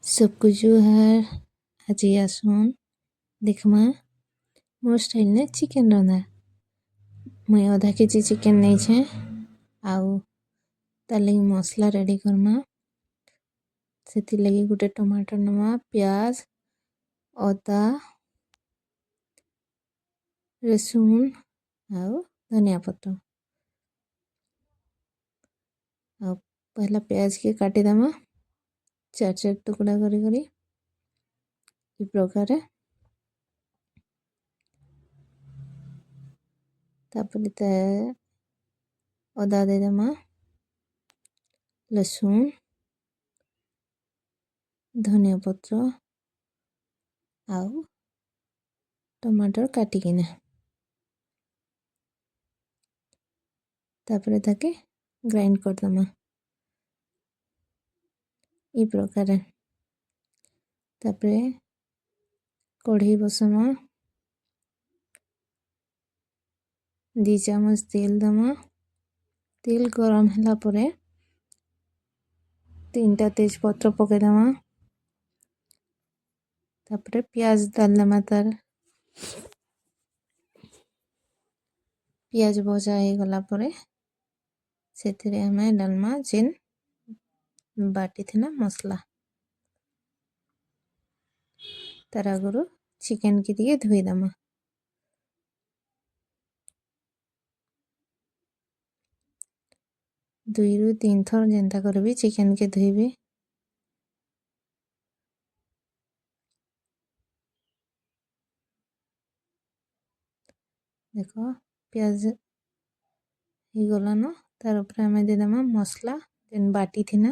सबको जुहार। आज आसुन देखमा मोर स्टाइल ने चिकेन रंधा। मैं आधा केजी चिकेन नहीं छे आउ तार लगी मसला रेडी करमा। सेति लगी गुटे टमाटर नमा, प्याज, अदा, रसुन आउ धनिया पत्ता। आउ पहला प्याज के काटी दमा चार चार टुकड़ा करी ई प्रकार। तापर ते अदा दे दमा, लसुन, धनिया पत्र आउ टमाटर काटिकिना। तापर ताके ग्राइंड कर दमा ई प्रकार। तापर कढ़ाई बसमा, 2 चामच तेल दमा। तेल गरम होला परे 3टा तेज पत्र पके दमा। तापर प्याज डाल दमा। तार प्याज भजा हो गला परे सेथिरे हमें डालमा जेन बाटी थिना मसला। तार आगुरु चिकेन की दिए धोई दमा। 2 ରୁ 3 थर जेंता करबी चिकेन के धोइबे। देखो प्याज ही गला न। तार ऊपर हमें दे दमा मसला जेन बाटी थिना।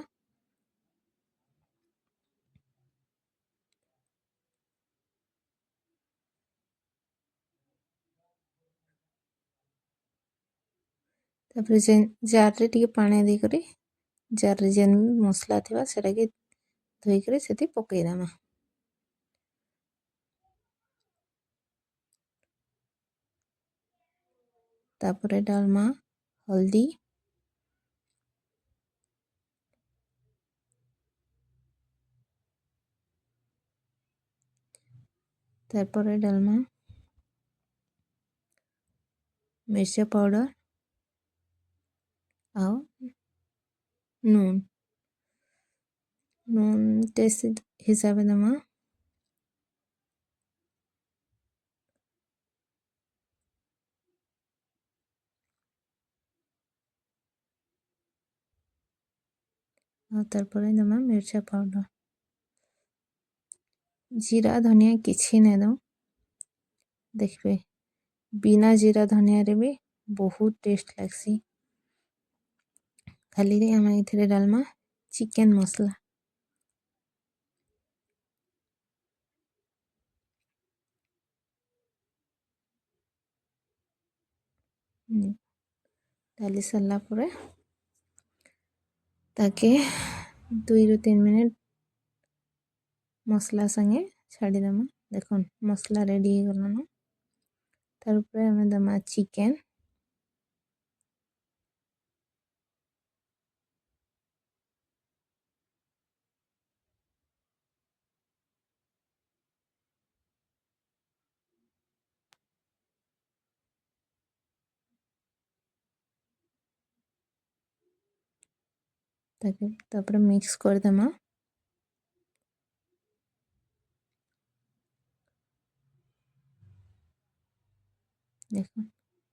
तापर जेन जार रे टिके पानी दे करी जार रे जेन मसला थिबा सेटा के धोई करी सेति पकई दमा। तापर डालमा हल्दी, तापर डालमा मिर्चा पाउडर आउ नून टेस्ट हिसाब दमा। और तारपर दमा मिर्चा पाउडर, जीरा धनिया किछि नै दो। देखबे बिना जीरा धनिया रे भी बहुत टेस्ट लागसी। खाली रे हमें इथरे डालमा चिकेन मसला। डाली सरला परे ताके 2 ରୁ 3 मिनट मसला संगे छाड़ी दमा। देखो मसला रेडी हो गला न। तार ऊपर हमें दमा चिकेन। ताके तापर मिक्स कर दमा। देखो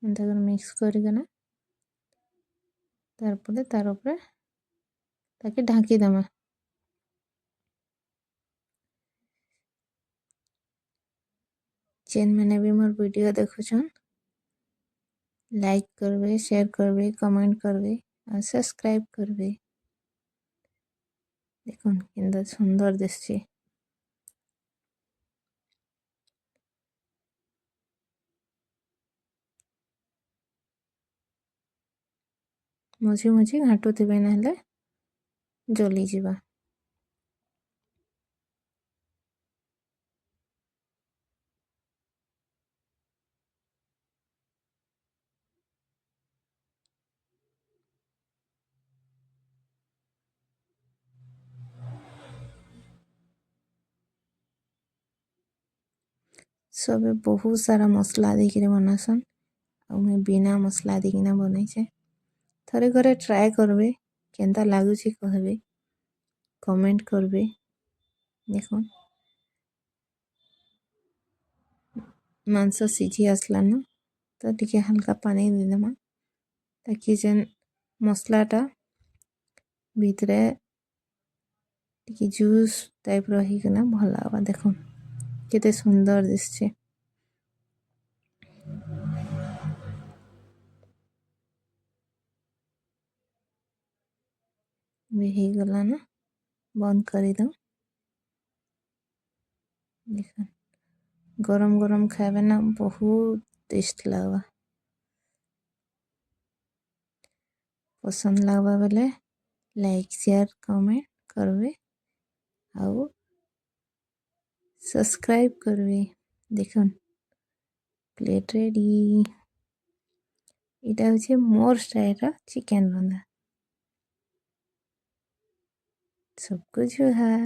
एंता कर मिक्स करी गना तार ऊपर ताके ढाकी दमा। जेन मैंने भी मोर वीडियो देखुछन लाइक करबे, शेयर करबे, कमेंट करबे और सब्सक्राइब करबे। देखुन किंदा सुंदर दिसछे। मझे मझे घाटू थिबे नहले जली जिबा। सबे बहुत सारा मसला देकर बनासन और मैं बिना मसला देकिना बनैछे। थरे घरे ट्राए करबे केनता लागुची कहबे कमेंट करबे। देखो मांस सिझी आसलान तो टिके हल्का पानी देदेमा ताकि जेन मसलाटा भितरे टिके जूस टाइप रहीकिना भल आवा। देखो केते सुंदर दिसछे। हो गला ना बंद कर दो। देखो गरम गरम खाबे ना बहुत टेस्ट लगवा। पसंद लगवा बेले लाइक शेयर कमेंट करबे और सब्सक्राइब करबे। देखो प्लेट रेडी। এটা হচ্ছে মোর স্টাইলর চিকেন রান্না। सब कुछ है।